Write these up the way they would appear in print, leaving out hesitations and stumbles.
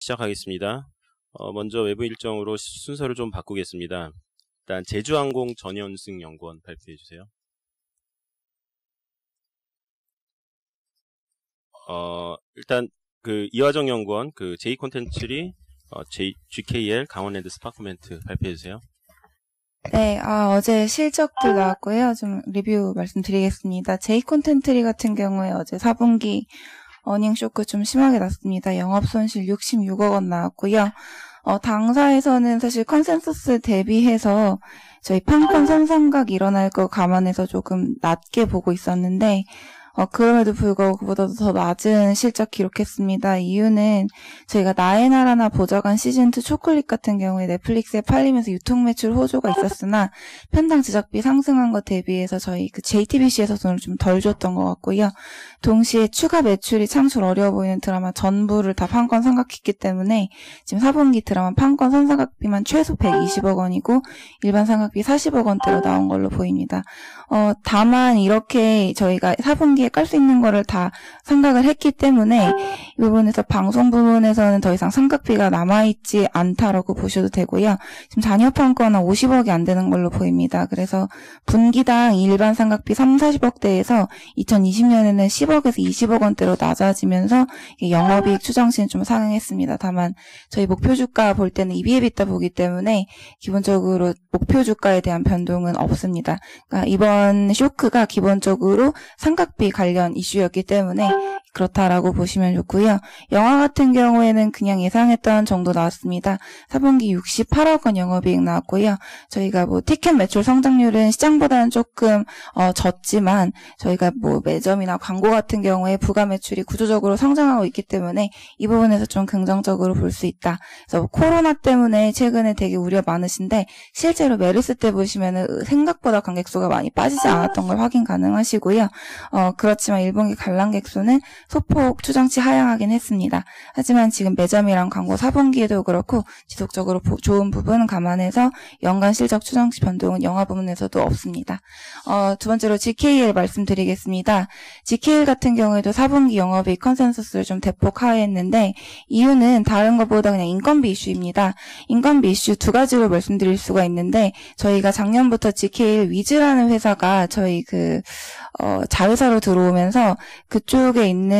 시작하겠습니다. 먼저 외부 일정으로 순서를 좀 바꾸겠습니다. 일단 제주항공 전현승 연구원 발표해 주세요. 일단 그 이화정 연구원 그 J 콘텐츠리 GKL 강원랜드 스파크멘트 발표해 주세요. 네, 어제 실적들 나왔고요. 좀 리뷰 말씀드리겠습니다. J 콘텐츠리 같은 경우에 어제 4분기 어닝 쇼크 좀 심하게 났습니다. 영업 손실 66억 원 나왔고요. 당사에서는 사실 컨센서스 대비해서 저희 판권 선상각 일어날 거 감안해서 조금 낮게 보고 있었는데 그럼에도 불구하고 그보다도 더 낮은 실적 기록했습니다. 이유는 저희가 나의 나라나 보좌관 시즌2 초콜릿 같은 경우에 넷플릭스에 팔리면서 유통 매출 호조가 있었으나 편당 제작비 상승한 것 대비해서 저희 그 JTBC에서 돈을 좀 덜 줬던 것 같고요. 동시에 추가 매출이 창출 어려워 보이는 드라마 전부를 다 판권 상각했기 때문에 지금 4분기 드라마 판권 선상각비만 최소 120억 원이고 일반 상각비 40억 원대로 나온 걸로 보입니다. 다만 이렇게 저희가 4분기에 깔 수 있는 거를 다 상각을 했기 때문에 이 부분에서 방송 부분에서는 더 이상 상각비가 남아있지 않다라고 보셔도 되고요. 지금 잔여판권은 50억이 안 되는 걸로 보입니다. 그래서 분기당 일반 상각비 30-40억대에서 2020년에는 10억에서 20억 원대로 낮아지면서 영업이익 추정치는 좀 상향했습니다. 다만 저희 목표 주가 볼 때는 EBITA 보기 때문에 기본적으로 목표 주가에 대한 변동은 없습니다. 그러니까 이번 쇼크가 기본적으로 상각비 관련 이슈였기 때문에 그렇다라고 보시면 좋고요. 영화 같은 경우에는 그냥 예상했던 정도 나왔습니다. 4분기 68억 원 영업이익 나왔고요. 저희가 티켓 매출 성장률은 시장보다는 조금 졌지만 저희가 매점이나 광고 같은 경우에 부가 매출이 구조적으로 성장하고 있기 때문에 이 부분에서 좀 긍정적으로 볼 수 있다. 그래서 코로나 때문에 최근에 되게 우려 많으신데 실제로 메르스 때 보시면은 생각보다 관객 수가 많이 빠지지 않았던 걸 확인 가능하시고요. 그렇지만 1분기 관람객 수는 소폭 추정치 하향하긴 했습니다. 하지만 지금 매점이랑 광고 4분기에도 그렇고 지속적으로 좋은 부분은 감안해서 연간 실적 추정치 변동은 영화 부문에서도 없습니다. 두 번째로 GKL 말씀드리겠습니다. GKL 같은 경우에도 4분기 영업이익 컨센서스를 좀 대폭 하회했는데 이유는 다른 것보다 그냥 인건비 이슈입니다. 인건비 이슈 두 가지로 말씀드릴 수가 있는데 저희가 작년부터 GKL 위즈라는 회사가 저희 자회사로 들어오면서 그쪽에 있는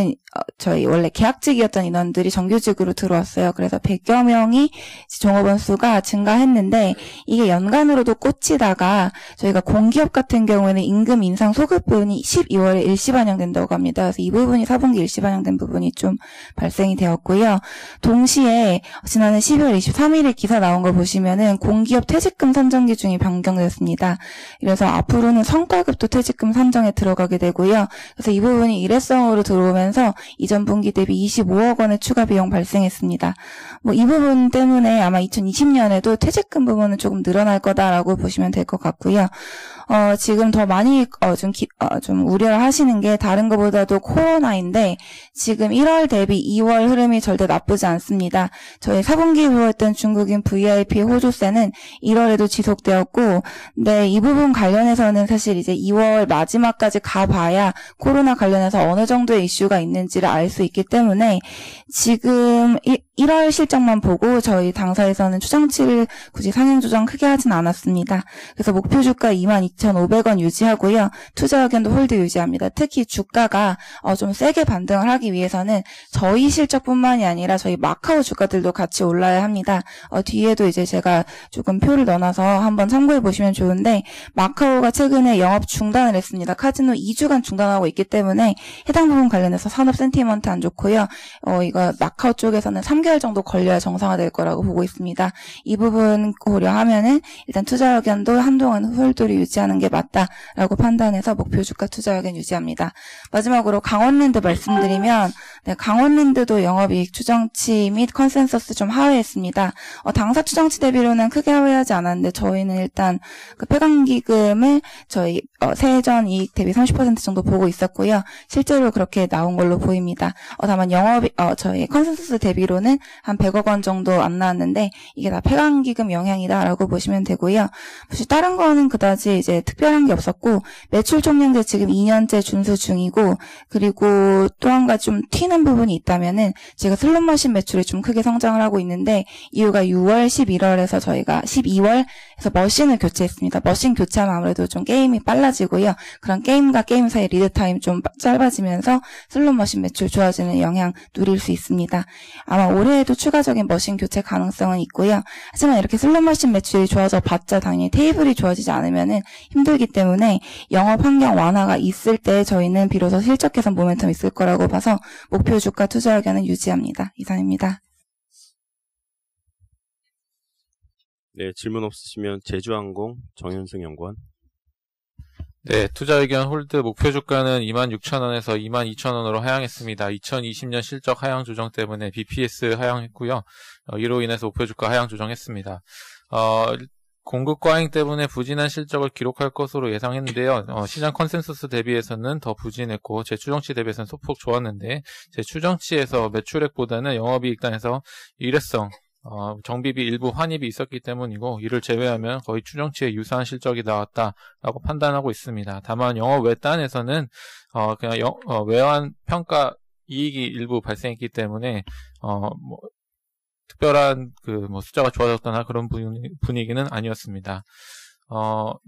저희 원래 계약직이었던 인원들이 정규직으로 들어왔어요. 그래서 100여 명이 종업원 수가 증가했는데 이게 연간으로도 꽂히다가 저희가 공기업 같은 경우에는 임금 인상 소급 부분이 12월에 일시 반영된다고 합니다. 그래서 이 부분이 4분기 일시 반영된 부분이 좀 발생이 되었고요. 동시에 지난해 12월 23일에 기사 나온 걸 보시면은 공기업 퇴직금 산정 기준이 변경됐습니다. 그래서 앞으로는 성과급도 퇴직금 산정에 들어가게 되고요. 그래서 이 부분이 일회성으로 들어오면서 이전 분기 대비 25억 원의 추가 비용 발생했습니다. 이 부분 때문에 아마 2020년에도 퇴직금 부분은 조금 늘어날 거다라고 보시면 될 것 같고요. 지금 더 많이 좀 우려를 하시는 게 다른 것보다도 코로나인데 지금 1월 대비 2월 흐름이 절대 나쁘지 않습니다. 저희 4분기 보였던 중국인 VIP 호조세는 1월에도 지속되었고, 네, 이 부분 관련해서는 사실 이제 2월 마지막까지 가봐야 코로나 관련해서 어느 정도의 이슈가 있는지를 알 수 있기 때문에 지금 1월 실적만 보고 저희 당사에서는 추정치를 굳이 상향 조정 크게 하진 않았습니다. 그래서 목표 주가 22,500원 유지하고요. 투자 의견도 홀드 유지합니다. 특히 주가가 좀 세게 반등을 하기 위해서는 저희 실적뿐만이 아니라 저희 마카오 주가들도 같이 올라야 합니다. 뒤에도 이제 제가 조금 표를 넣어놔서 한번 참고해 보시면 좋은데 마카오가 최근에 영업 중단을 했습니다. 카지노 2주간 중단하고 있기 때문에 해당 부분 관련해서 산업 센티먼트 안 좋고요. 이거 마카오 쪽에서는 3개월 정도 걸려야 정상화될 거라고 보고 있습니다. 이 부분 고려하면은 일단 투자 의견도 한동안 홀드를 유지하는 게 맞다라고 판단해서 목표 주가 투자 의견 유지합니다. 마지막으로 강원랜드 말씀드리면 네, 강원랜드도 영업이익 추정치 및 컨센서스 좀 하회했습니다. 당사 추정치 대비로는 크게 하회하지 않았는데 저희는 일단 그 폐광기금을 저희 세전 이익 대비 30% 정도 보고 있었고요. 실제로 그렇게 나온 걸로 보입니다. 다만 저희 컨센서스 대비로는 한 100억 원 정도 안 나왔는데 이게 다 폐광기금 영향이다라고 보시면 되고요. 사실 다른 거는 그다지 이제 특별한 게 없었고 매출 총량제 지금 2년째 준수 중이고 그리고 또 한 가지 좀 튀는 있는 부분이 있다면은 제가 슬롯머신 매출이 좀 크게 성장을 하고 있는데 이유가 6월, 11월에서 저희가 12월에서 머신을 교체했습니다. 머신 교체하면 아무래도 좀 게임이 빨라지고요. 그런 게임과 게임 사이 리드 타임 좀 짧아지면서 슬롯머신 매출 좋아지는 영향 누릴 수 있습니다. 아마 올해에도 추가적인 머신 교체 가능성은 있고요. 하지만 이렇게 슬롯머신 매출이 좋아져 봤자 당연히 테이블이 좋아지지 않으면은 힘들기 때문에 영업 환경 완화가 있을 때 저희는 비로소 실적 개선 모멘텀이 있을 거라고 봐서 목표 주가 투자 의견은 유지합니다. 이상입니다. 네, 질문 없으시면 제주항공 정현승 연구원. 네, 투자 의견 홀드 목표 주가는 26,000원에서 22,000원으로 하향했습니다. 2020년 실적 하향 조정 때문에 BPS 하향했고요. 이로 인해서 목표 주가 하향 조정했습니다. 공급 과잉 때문에 부진한 실적을 기록할 것으로 예상했는데요. 시장 컨센서스 대비해서는 더 부진했고 제 추정치 대비해서는 소폭 좋았는데 제 추정치에서 매출액보다는 영업이익단에서 일회성 정비비 일부 환입이 있었기 때문이고 이를 제외하면 거의 추정치에 유사한 실적이 나왔다라고 판단하고 있습니다. 다만 영업 외단에서는 그냥 외환 평가 이익이 일부 발생했기 때문에 특별한 숫자가 좋아졌거나 그런 분위기는 아니었습니다.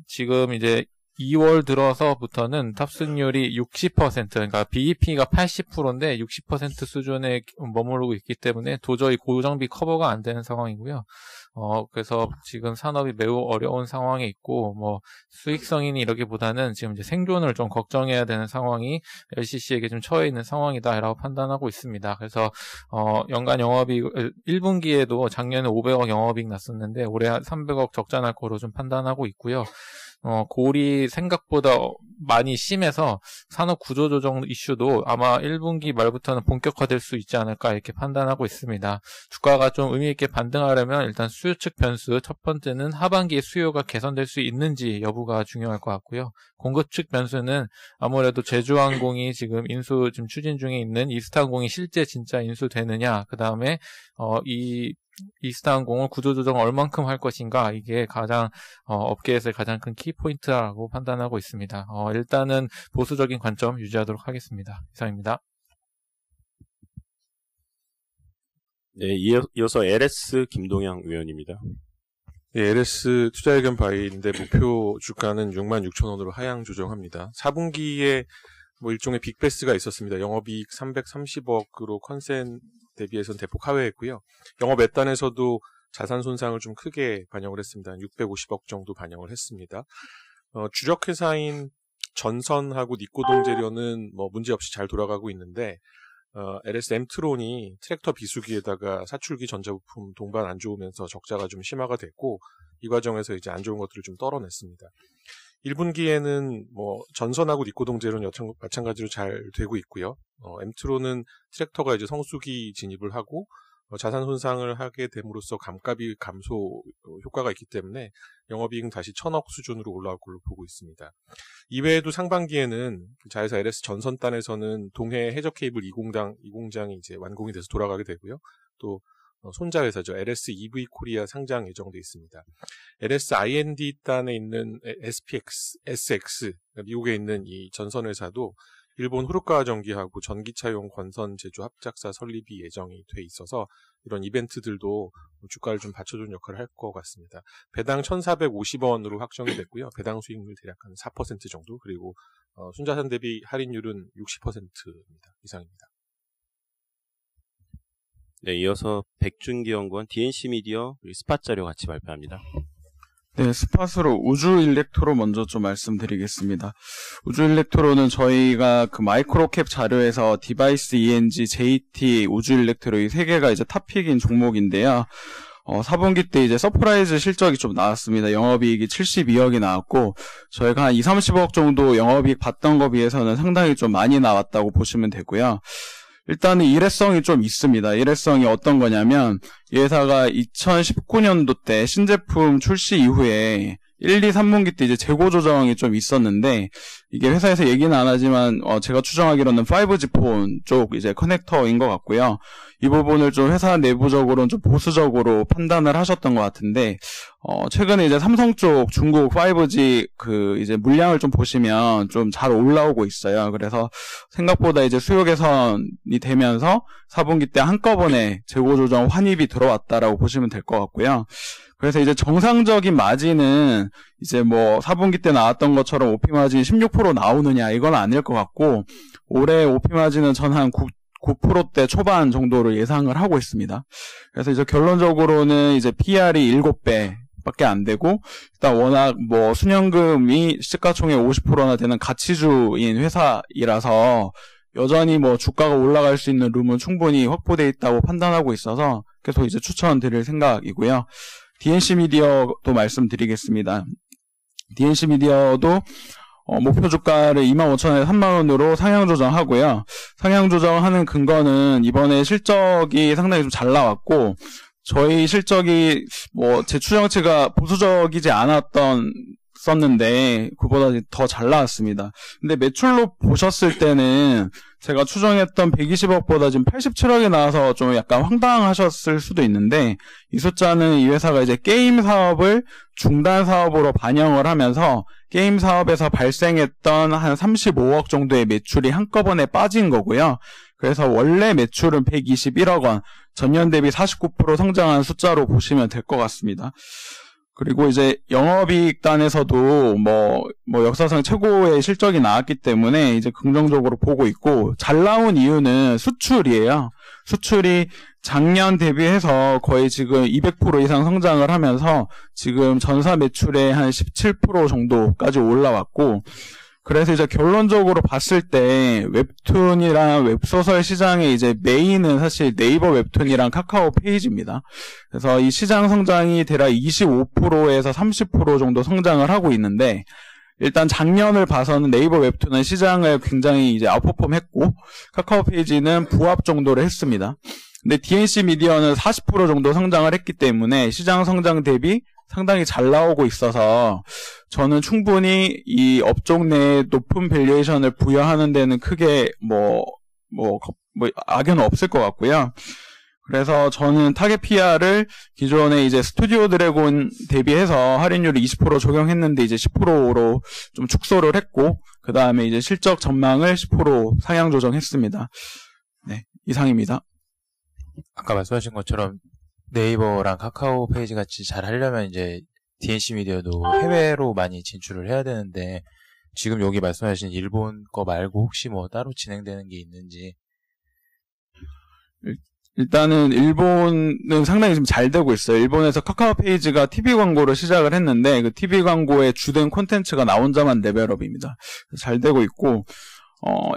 지금 이제 2월 들어서부터는 탑승률이 60%, 그러니까 BEP가 80%인데 60% 수준에 머무르고 있기 때문에 도저히 고정비 커버가 안 되는 상황이고요. 그래서 지금 산업이 매우 어려운 상황에 있고, 수익성이라기보다는 지금 이제 생존을 좀 걱정해야 되는 상황이 LCC에게 좀 처해 있는 상황이다라고 판단하고 있습니다. 그래서, 연간 영업이익, 1분기에도 작년에 500억 영업이익 났었는데, 올해 300억 적자 날 거로 좀 판단하고 있고요. 골이 생각보다 많이 심해서 산업 구조조정 이슈도 아마 1분기 말부터는 본격화될 수 있지 않을까 이렇게 판단하고 있습니다. 주가가 좀 의미있게 반등하려면 일단 수요 측 변수, 첫 번째는 하반기에 수요가 개선될 수 있는지 여부가 중요할 것 같고요. 공급 측 변수는 아무래도 제주항공이 지금 추진 중에 있는 이스타항공이 실제 진짜 인수되느냐, 그 다음에 이스타항공은 구조조정을 얼만큼 할 것인가, 이게 가장 업계에서의 가장 큰 키포인트라고 판단하고 있습니다. 일단은 보수적인 관점 유지하도록 하겠습니다. 이상입니다. 네, 이어서 LS 김동양 의원입니다. 네, LS 투자 의견 바이인데 목표 주가는 66,000원으로 하향 조정합니다. 4분기에 일종의 빅베스가 있었습니다. 영업이익 330억으로 컨센 대비해서는 대폭 하회했고요. 영업 외단에서도 자산 손상을 좀 크게 반영을 했습니다. 650억 정도 반영을 했습니다. 주력 회사인 전선하고 니코동재련은 문제없이 잘 돌아가고 있는데 LS 엠트론이 트랙터 비수기에다가 사출기 전자부품 동반 안 좋으면서 적자가 좀 심화가 됐고 이 과정에서 이제 안 좋은 것들을 좀 떨어냈습니다. 1분기에는 전선하고 니코동재련 마찬가지로 잘 되고 있고요. 엠트론은 트랙터가 이제 성수기 진입을 하고 자산 손상을 하게 됨으로써 감가비 감소 효과가 있기 때문에 영업이익은 다시 1,000억 수준으로 올라올 걸로 보고 있습니다. 이외에도 상반기에는 자회사 LS 전선단에서는 동해 해적 케이블 2공장이 이제 완공이 돼서 돌아가게 되고요. 또 손자회사죠. LS EV 코리아 상장 예정돼 있습니다. LS I&D 단에 있는 SX, 미국에 있는 이 전선회사도 일본 후르카와 전기하고 전기차용 건선 제조 합작사 설립이 예정이 돼 있어서 이런 이벤트들도 주가를 좀 받쳐주는 역할을 할 것 같습니다. 배당 1,450원으로 확정이 됐고요. 배당 수익률 대략 한 4% 정도, 그리고 순자산 대비 할인율은 60%입니다. 이상입니다. 네, 이어서 백준기 연구원 DNC 미디어 스팟 자료 같이 발표합니다. 네, 스팟으로 우주 일렉트로 먼저 좀 말씀드리겠습니다. 우주 일렉트로는 저희가 그 마이크로캡 자료에서 디바이스 ENG, JT, 우주 일렉트로 이 세 개가 이제 탑픽인 종목인데요. 4분기 때 이제 서프라이즈 실적이 좀 나왔습니다. 영업이익이 72억이 나왔고, 저희가 한 2,30억 정도 영업이익 봤던 거 비해서는 상당히 좀 많이 나왔다고 보시면 되고요. 일단은 일회성이 좀 있습니다. 일회성이 어떤 거냐면, 이 회사가 2019년도 때 신제품 출시 이후에 1, 2, 3분기 때 이제 재고 조정이 좀 있었는데, 이게 회사에서 얘기는 안 하지만, 제가 추정하기로는 5G 폰 쪽 이제 커넥터인 것 같고요. 이 부분을 좀 회사 내부적으로는 좀 보수적으로 판단을 하셨던 것 같은데, 최근에 이제 삼성 쪽 중국 5G 이제 물량을 좀 보시면 좀 잘 올라오고 있어요. 그래서 생각보다 이제 수요 개선이 되면서 4분기 때 한꺼번에 재고 조정 환입이 들어왔다라고 보시면 될 것 같고요. 그래서 이제 정상적인 마진은 이제 뭐 4분기 때 나왔던 것처럼 OP 마진 16% 나오느냐 이건 아닐 것 같고, 올해 OP 마진은 전 한 9%대 초반 정도로 예상을 하고 있습니다. 그래서 이제 결론적으로는 이제 PR이 7배 밖에 안 되고, 일단 워낙 뭐 순현금이 시가총액 50%나 되는 가치주인 회사이라서 여전히 뭐 주가가 올라갈 수 있는 룸은 충분히 확보되어 있다고 판단하고 있어서 계속 이제 추천드릴 생각이고요. DNC 미디어도 말씀드리겠습니다. DNC 미디어도 목표 주가를 25,000원에서 3만원으로 상향 조정하고요. 상향 조정하는 근거는 이번에 실적이 상당히 좀 잘 나왔고, 저희 실적이 뭐 제 추정치가 보수적이지 않았었는데 그보다 더 잘 나왔습니다. 근데 매출로 보셨을 때는 제가 추정했던 120억보다 지금 87억이 나와서 좀 약간 황당하셨을 수도 있는데, 이 숫자는 이 회사가 이제 게임 사업을 중단 사업으로 반영을 하면서 게임 사업에서 발생했던 한 35억 정도의 매출이 한꺼번에 빠진 거고요. 그래서 원래 매출은 121억 원, 전년 대비 49% 성장한 숫자로 보시면 될 것 같습니다. 그리고 이제 영업이익단에서도 뭐 역사상 최고의 실적이 나왔기 때문에 이제 긍정적으로 보고 있고, 잘 나온 이유는 수출이에요. 수출이 작년 대비해서 거의 지금 200% 이상 성장을 하면서 지금 전사 매출의 한 17% 정도까지 올라왔고, 그래서 이제 결론적으로 봤을 때 웹툰이랑 웹소설 시장의 이제 메인은 사실 네이버 웹툰이랑 카카오 페이지입니다. 그래서 이 시장 성장이 대략 25%에서 30% 정도 성장을 하고 있는데, 일단 작년을 봐서는 네이버 웹툰은 시장을 굉장히 이제 아웃퍼폼 했고, 카카오 페이지는 부합 정도를 했습니다. 근데 DNC 미디어는 40% 정도 성장을 했기 때문에 시장 성장 대비 상당히 잘 나오고 있어서 저는 충분히 이 업종 내에 높은 밸류에이션을 부여하는 데는 크게 악연은 없을 것 같고요. 그래서 저는 타겟 PR을 기존에 이제 스튜디오 드래곤 대비해서 할인율을 20% 적용했는데 이제 10%로 좀 축소를 했고, 그 다음에 이제 실적 전망을 10% 상향 조정했습니다. 네, 이상입니다. 아까 말씀하신 것처럼 네이버랑 카카오 페이지 같이 잘 하려면 이제 DNC 미디어도 해외로 많이 진출을 해야 되는데, 지금 여기 말씀하신 일본 거 말고 혹시 뭐 따로 진행되는 게 있는지. 일단은 일본은 상당히 좀 잘 되고 있어요. 일본에서 카카오 페이지가 TV 광고를 시작을 했는데 그 TV 광고의 주된 콘텐츠가 나 혼자만 레벨업입니다. 잘 되고 있고,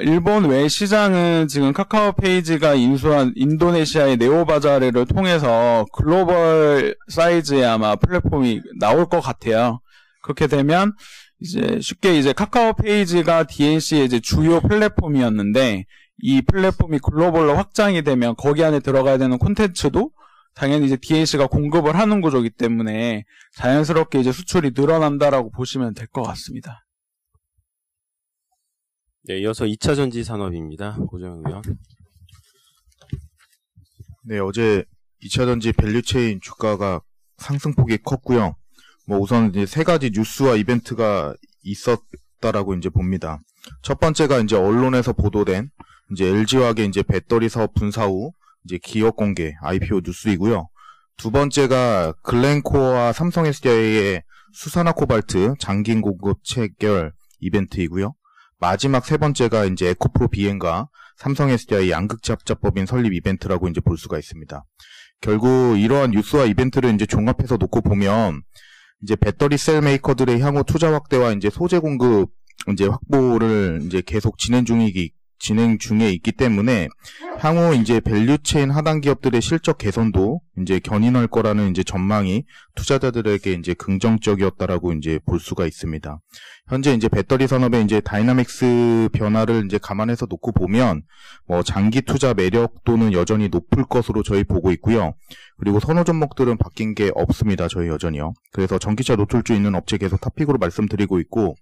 일본 외 시장은 지금 카카오 페이지가 인수한 인도네시아의 네오바자르를 통해서 글로벌 사이즈의 아마 플랫폼이 나올 것 같아요. 그렇게 되면 이제 쉽게 이제 카카오 페이지가 DNC의 이제 주요 플랫폼이었는데, 이 플랫폼이 글로벌로 확장이 되면 거기 안에 들어가야 되는 콘텐츠도 당연히 이제 DNC가 공급을 하는 구조이기 때문에 자연스럽게 이제 수출이 늘어난다라고 보시면 될 것 같습니다. 네, 이어서 2차 전지 산업입니다. 고정현 의원. 네, 어제 2차 전지 밸류체인 주가가 상승폭이 컸고요. 뭐 우선 이제 세 가지 뉴스와 이벤트가 있었다라고 이제 봅니다. 첫 번째가 이제 언론에서 보도된 이제 LG화학의 이제 배터리 사업 분사 후 이제 기업 공개 IPO 뉴스이고요. 두 번째가 글렌코어와 삼성 SDI의 수산화 코발트 장기 공급 체결 이벤트이고요. 마지막 세 번째가 이제 에코프로 비엔과 삼성 SDI 양극재 합작법인 설립 이벤트라고 이제 볼 수가 있습니다. 결국 이러한 뉴스와 이벤트를 이제 종합해서 놓고 보면 이제 배터리 셀 메이커들의 향후 투자 확대와 이제 소재 공급 이제 확보를 이제 계속 진행 중에 있기 때문에 향후 이제 밸류체인 하단 기업들의 실적 개선도 이제 견인할 거라는 이제 전망이 투자자들에게 이제 긍정적이었다라고 이제 볼 수가 있습니다. 현재 이제 배터리 산업의 이제 다이나믹스 변화를 이제 감안해서 놓고 보면 뭐 장기 투자 매력도는 여전히 높을 것으로 저희 보고 있고요. 그리고 선호 종목들은 바뀐 게 없습니다. 저희 여전히요. 그래서 전기차 노출주 있는 업체 계속 탑픽으로 말씀드리고 있고,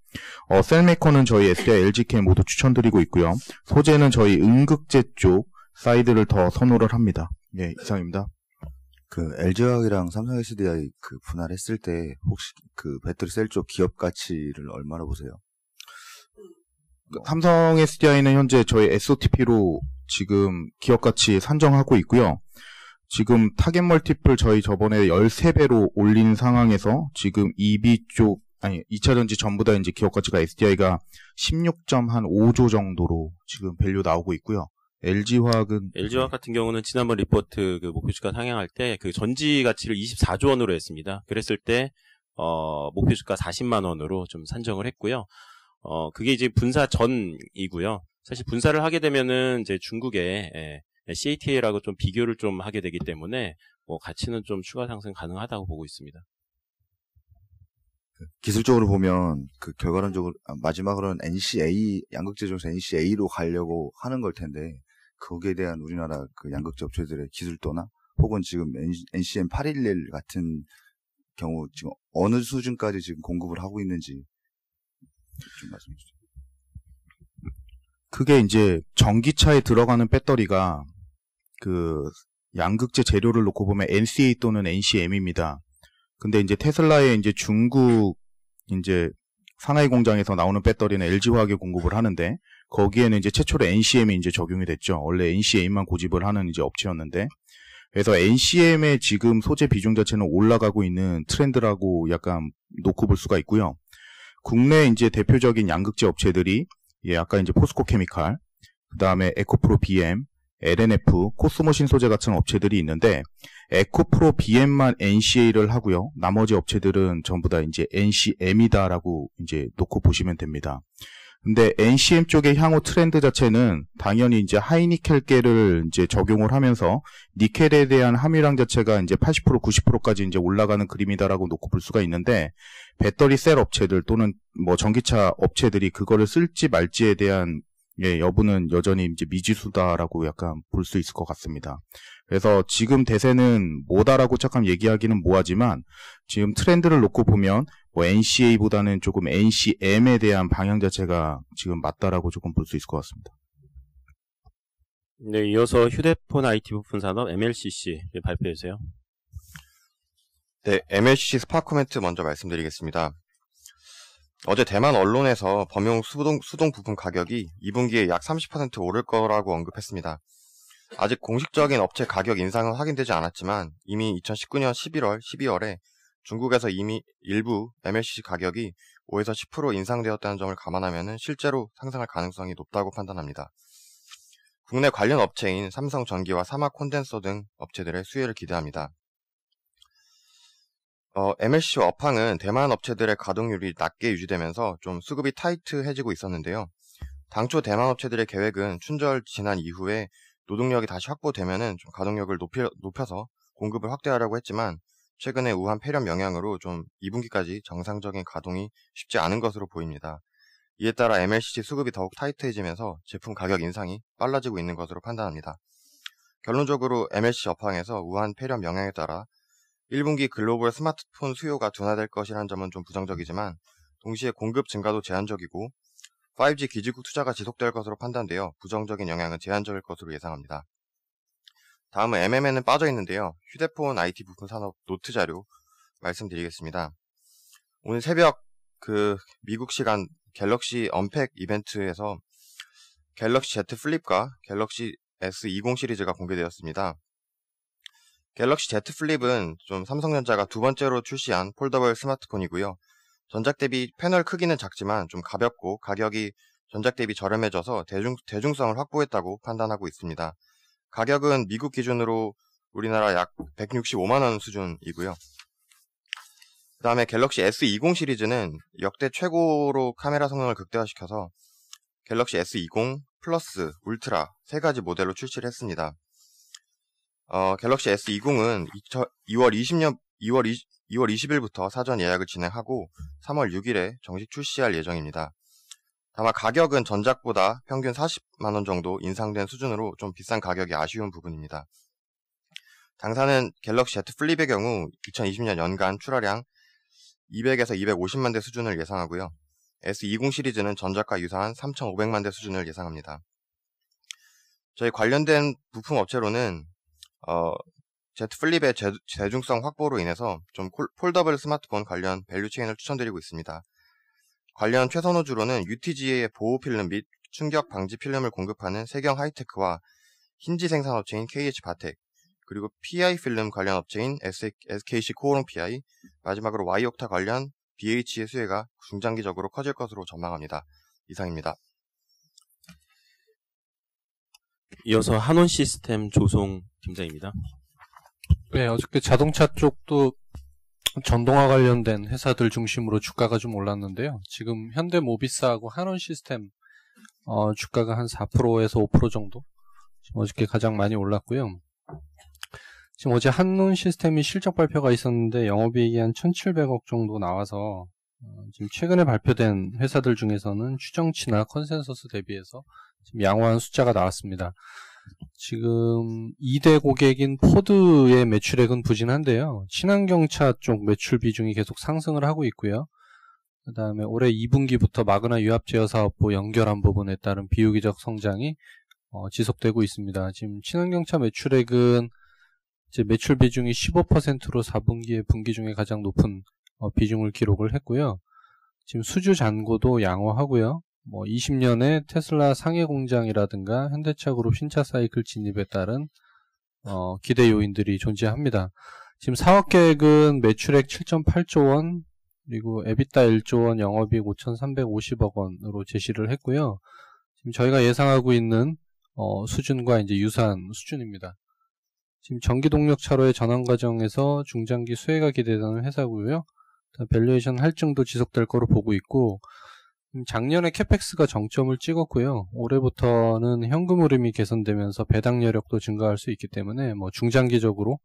셀메이커는 저희 SDI, LGK 모두 추천드리고 있고요. 소재는 저희 음극재 쪽 사이드를 더 선호를 합니다. 예, 이상입니다. 그 LG화학이랑 삼성 SDI 그 분할했을 때 혹시 그 배터리 셀 쪽 기업 가치를 얼마나 보세요? 삼성 SDI는 현재 저희 SOTP로 지금 기업 가치 산정하고 있고요. 지금 타겟 멀티플 저희 저번에 13배로 올린 상황에서 지금 EB 쪽, 2차 전지 전부 다 이제 기업 가치가 SDI가 16.5조 정도로 지금 밸류 나오고 있고요. LG화학 같은 경우는 지난번 리포트 그 목표주가 상향할 때 그 전지 가치를 24조 원으로 했습니다. 그랬을 때 목표주가 40만 원으로 좀 산정을 했고요. 그게 이제 분사 전이고요. 사실 분사를 하게 되면은 이제 중국의 CATL하고 좀 비교를 좀 하게 되기 때문에 뭐 가치는 좀 추가 상승 가능하다고 보고 있습니다. 기술적으로 보면 그 결과론적으로 마지막으로는 NCA 양극재 중에서 NCA로 가려고 하는 걸 텐데 거기에 대한 우리나라 그 양극재 업체들의 기술도나 혹은 지금 NCM 811 같은 경우 지금 어느 수준까지 지금 공급을 하고 있는지 좀 말씀해 주세요. 그게 이제 전기차에 들어가는 배터리가 그 양극재 재료를 놓고 보면 NCA 또는 NCM입니다. 근데 이제 테슬라의 이제 중국 이제 상하이 공장에서 나오는 배터리는 LG화학에 공급을 하는데 거기에는 이제 최초로 NCM이 이제 적용이 됐죠. 원래 NCM만 고집을 하는 이제 업체였는데 그래서 NCM의 지금 소재 비중 자체는 올라가고 있는 트렌드라고 약간 놓고 볼 수가 있고요. 국내 이제 대표적인 양극재 업체들이 아까 이제 포스코 케미칼, 그 다음에 에코프로 BM, LNF, 코스모신 소재 같은 업체들이 있는데 에코프로 BM만 NCA를 하고요. 나머지 업체들은 전부 다 이제 NCM이다라고 이제 놓고 보시면 됩니다. 근데 NCM 쪽의 향후 트렌드 자체는 당연히 이제 하이니켈계를 이제 적용을 하면서 니켈에 대한 함유량 자체가 이제 80% 90%까지 이제 올라가는 그림이다라고 놓고 볼 수가 있는데 배터리 셀 업체들 또는 뭐 전기차 업체들이 그거를 쓸지 말지에 대한 여부는 여전히 이제 미지수다라고 약간 볼 수 있을 것 같습니다. 그래서 지금 대세는 뭐다라고 잠깐 얘기하기는 뭐하지만 지금 트렌드를 놓고 보면 뭐 NCA보다는 조금 NCM에 대한 방향 자체가 지금 맞다라고 조금 볼 수 있을 것 같습니다. 네, 이어서 휴대폰 IT 부품 산업 MLCC 발표해주세요. 네, MLCC 스파코멘트 먼저 말씀드리겠습니다. 어제 대만 언론에서 범용 수동 부품 가격이 2분기에 약 30% 오를 거라고 언급했습니다. 아직 공식적인 업체 가격 인상은 확인되지 않았지만 이미 2019년 11월, 12월에 중국에서 이미 일부 MLCC 가격이 5에서 10% 인상되었다는 점을 감안하면 실제로 상승할 가능성이 높다고 판단합니다. 국내 관련 업체인 삼성전기와 사막 콘덴서 등 업체들의 수혜를 기대합니다. MLCC 업황은 대만 업체들의 가동률이 낮게 유지되면서 좀 수급이 타이트해지고 있었는데요. 당초 대만 업체들의 계획은 춘절 지난 이후에 노동력이 다시 확보되면은 좀 가동력을 높여서 공급을 확대하려고 했지만 최근에 우한 폐렴 영향으로 좀 2분기까지 정상적인 가동이 쉽지 않은 것으로 보입니다. 이에 따라 MLCC 수급이 더욱 타이트해지면서 제품 가격 인상이 빨라지고 있는 것으로 판단합니다. 결론적으로 MLCC 업황에서 우한 폐렴 영향에 따라 1분기 글로벌 스마트폰 수요가 둔화될 것이라는 점은 좀 부정적이지만 동시에 공급 증가도 제한적이고 5G 기지국 투자가 지속될 것으로 판단되어 부정적인 영향은 제한적일 것으로 예상합니다. 다음은 MM에는 빠져 있는데요. 휴대폰 IT 부품 산업 노트 자료 말씀드리겠습니다. 오늘 새벽 미국 시간 갤럭시 언팩 이벤트에서 갤럭시 Z 플립과 갤럭시 S20 시리즈가 공개되었습니다. 갤럭시 Z 플립은 좀 삼성전자가 두 번째로 출시한 폴더블 스마트폰이고요. 전작 대비 패널 크기는 작지만 좀 가볍고 가격이 전작 대비 저렴해져서 대중성을 확보했다고 판단하고 있습니다. 가격은 미국 기준으로 우리나라 약 165만원 수준이고요. 그 다음에 갤럭시 S20 시리즈는 역대 최고로 카메라 성능을 극대화시켜서 갤럭시 S20, 플러스, 울트라 세 가지 모델로 출시를 했습니다. 갤럭시 S20은 2월 20일부터 사전 예약을 진행하고 3월 6일에 정식 출시할 예정입니다. 다만 가격은 전작보다 평균 40만원 정도 인상된 수준으로 좀 비싼 가격이 아쉬운 부분입니다. 당사는 갤럭시 Z 플립의 경우 2020년 연간 출하량 200에서 250만 대 수준을 예상하고요. S20 시리즈는 전작과 유사한 3,500만 대 수준을 예상합니다. 저희 관련된 부품 업체로는 Z 플립의 대중성 확보로 인해서 좀 폴더블 스마트폰 관련 밸류체인을 추천드리고 있습니다. 관련 최선 호주로는 UTG의 보호 필름 및 충격 방지 필름을 공급하는 세경 하이테크와 힌지 생산업체인 KH 바텍, 그리고 PI 필름 관련 업체인 SKC 코오롱 PI, 마지막으로 Y옥타 관련 BH의 수혜가 중장기적으로 커질 것으로 전망합니다. 이상입니다. 이어서 한원 시스템 조송 팀장입니다. 네, 어저께 자동차 쪽도 전동화 관련된 회사들 중심으로 주가가 좀 올랐는데요. 지금 현대모비스하고 한원 시스템 주가가 한 4%에서 5% 정도 지금 어저께 가장 많이 올랐고요. 지금 어제 한원 시스템이 실적 발표가 있었는데 영업이익이 한 1,700억 정도 나와서 지금 최근에 발표된 회사들 중에서는 추정치나 컨센서스 대비해서 지금 양호한 숫자가 나왔습니다. 지금 2대 고객인 포드의 매출액은 부진한데요. 친환경차 쪽 매출 비중이 계속 상승을 하고 있고요. 그 다음에 올해 2분기부터 마그나 유압제어 사업부 연결한 부분에 따른 비유기적 성장이 지속되고 있습니다. 지금 친환경차 매출액은 이제 매출 비중이 15%로 4분기에 분기 중에 가장 높은 비중을 기록을 했고요. 지금 수주 잔고도 양호하고요. 20년에 테슬라 상해 공장이라든가 현대차 그룹 신차 사이클 진입에 따른 기대 요인들이 존재합니다. 지금 사업 계획은 매출액 7.8조 원, 그리고 에비타 1조 원, 영업이익 5,350억 원으로 제시를 했고요. 지금 저희가 예상하고 있는 수준과 이제 유사한 수준입니다. 지금 전기 동력 차로의 전환 과정에서 중장기 수혜가 기대되는 회사고요. 밸류에이션 할증도 지속될 거로 보고 있고, 작년에 캐펙스가 정점을 찍었고요. 올해부터는 현금 흐름이 개선되면서 배당 여력도 증가할 수 있기 때문에 중장기적으로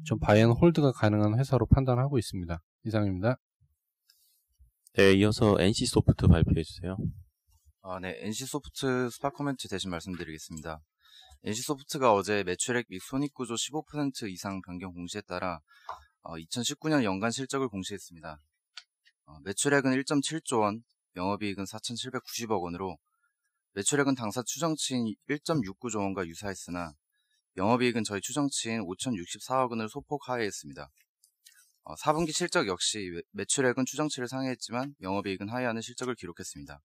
좀 바이앤홀드가 가능한 회사로 판단하고 있습니다. 이상입니다. 네, 이어서 NC소프트 발표해 주세요. 네, NC소프트 스팟 코멘트 대신 말씀드리겠습니다. NC소프트가 어제 매출액 및 손익구조 15% 이상 변경 공시에 따라 2019년 연간 실적을 공시했습니다. 매출액은 1.7조 원, 영업이익은 4,790억 원으로 매출액은 당사 추정치인 1.69조 원과 유사했으나 영업이익은 저희 추정치인 5,064억 원을 소폭 하회했습니다. 4분기 실적 역시 매출액은 추정치를 상회했지만 영업이익은 하회하는 실적을 기록했습니다.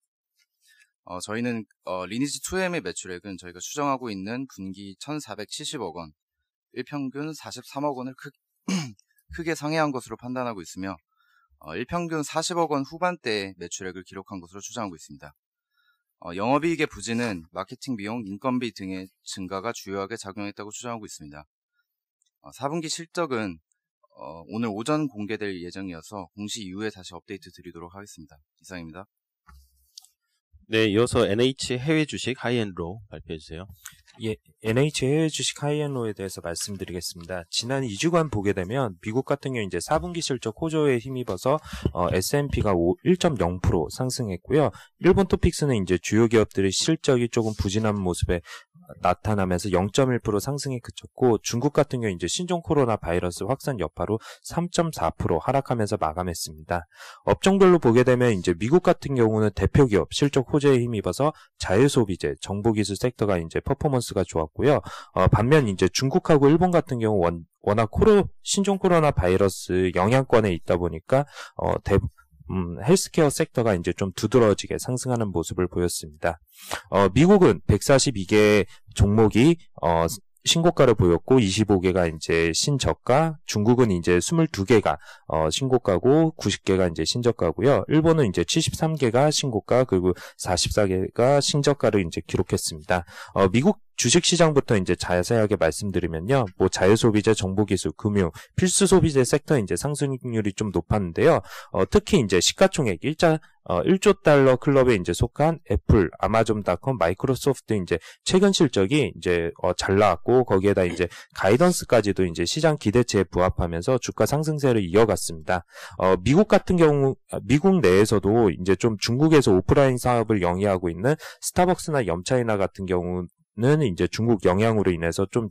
저희는 리니지 2M의 매출액은 저희가 추정하고 있는 분기 1,470억 원, 일평균 43억 원을 크게 상회한 것으로 판단하고 있으며 일평균 40억 원 후반대의 매출액을 기록한 것으로 추정하고 있습니다. 영업이익의 부진은 마케팅 비용, 인건비 등의 증가가 주요하게 작용했다고 추정하고 있습니다. 4분기 실적은 오늘 오전 공개될 예정이어서 공시 이후에 다시 업데이트 드리도록 하겠습니다. 이상입니다. 네, 이어서 NH 해외 주식 하이엔로 발표해 주세요. 예, NH 해외 주식 하이엔로에 대해서 말씀드리겠습니다. 지난 2주간 보게 되면 미국 같은 경우 이제 4분기 실적 호조에 힘입어서 S&P가 1.0% 상승했고요. 일본 토픽스는 이제 주요 기업들의 실적이 조금 부진한 모습에 나타나면서 0.1% 상승에 그쳤고, 중국 같은 경우 이제 신종 코로나 바이러스 확산 여파로 3.4% 하락하면서 마감했습니다. 업종별로 보게 되면 이제 미국 같은 경우는 대표 기업 실적 호재에 힘입어서 자율소비재, 정보기술 섹터가 이제 퍼포먼스가 좋았고요. 반면 이제 중국하고 일본 같은 경우 워낙 신종 코로나 바이러스 영향권에 있다 보니까 헬스케어 섹터가 이제 좀 두드러지게 상승하는 모습을 보였습니다. 미국은 142개 종목이 신고가를 보였고 25개가 이제 신저가, 중국은 이제 22개가 신고가고 90개가 이제 신저가고요. 일본은 이제 73개가 신고가, 그리고 44개가 신저가를 이제 기록했습니다. 미국 주식시장부터 이제 자세하게 말씀드리면요. 자율소비재, 정보기술, 금융, 필수소비재 섹터 이제 상승률이 좀 높았는데요. 특히 이제 시가총액 1조 달러 클럽에 이제 속한 애플, 아마존닷컴, 마이크로소프트 이제 최근 실적이 이제 잘 나왔고, 거기에다 이제 가이던스까지도 이제 시장 기대치에 부합하면서 주가 상승세를 이어갔습니다. 미국 같은 경우, 미국 내에서도 이제 좀 중국에서 오프라인 사업을 영위하고 있는 스타벅스나 염차이나 같은 경우 는 이제 중국 영향으로 인해서 좀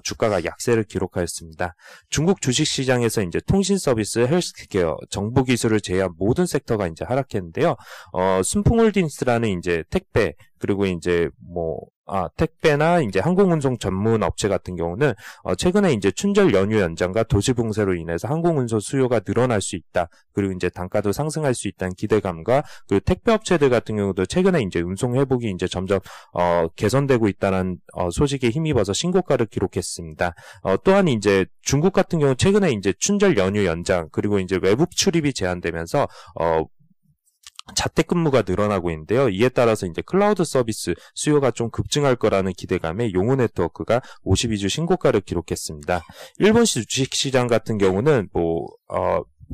주가가 약세를 기록하였습니다. 중국 주식시장에서 이제 통신 서비스, 헬스케어, 정보 기술을 제외한 모든 섹터가 이제 하락했는데요. 순풍홀딩스라는 이제 택배, 그리고 이제 택배나 이제 항공운송 전문 업체 같은 경우는 최근에 이제 춘절 연휴 연장과 도시 붕괴로 인해서 항공운송 수요가 늘어날 수 있다. 그리고 이제 단가도 상승할 수 있다는 기대감과 그리고 택배 업체들 같은 경우도 최근에 이제 운송 회복이 이제 점점 개선되고 있다는 소식에 힘입어서 신고가를 기록했습니다. 또한 이제 중국 같은 경우 최근에 이제 춘절 연휴 연장 그리고 이제 외국 출입이 제한되면서 자택근무가 늘어나고 있는데요. 이에 따라서 이제 클라우드 서비스 수요가 좀 급증할 거라는 기대감에 용우 네트워크가 52주 신고가를 기록했습니다. 일본 주식시장 같은 경우는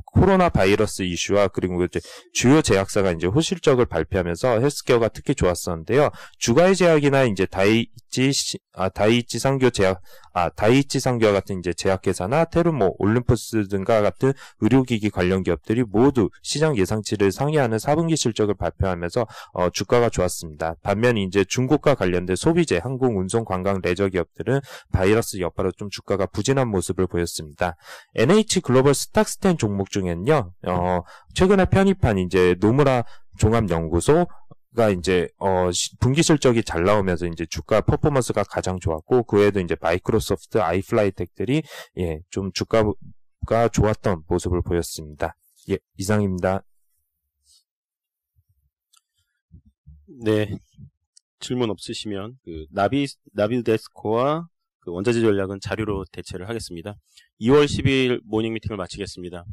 코로나 바이러스 이슈와 그리고 이제 주요 제약사가 이제 호실적을 발표하면서 헬스케어가 특히 좋았었는데요. 주가의 제약이나 이제 다이이치 상교와 같은 이제 제약회사나 테르모, 올림푸스 등과 같은 의료기기 관련 기업들이 모두 시장 예상치를 상회하는 4분기 실적을 발표하면서 주가가 좋았습니다. 반면 이제 중국과 관련된 소비재, 항공, 운송, 관광, 레저 기업들은 바이러스 여파로 좀 주가가 부진한 모습을 보였습니다. NH 글로벌 스탁스텐 종목 중엔요, 최근에 편입한 이제 노무라 종합연구소가 이제 분기 실적이 잘 나오면서 이제 주가 퍼포먼스가 가장 좋았고 그 외에도 이제 마이크로소프트, 아이플라이텍들이 좀 주가가 좋았던 모습을 보였습니다. 이상입니다. 네, 질문 없으시면 그 나비데스코와 그 원자재 전략은 자료로 대체를 하겠습니다. 2월 10일 모닝 미팅을 마치겠습니다.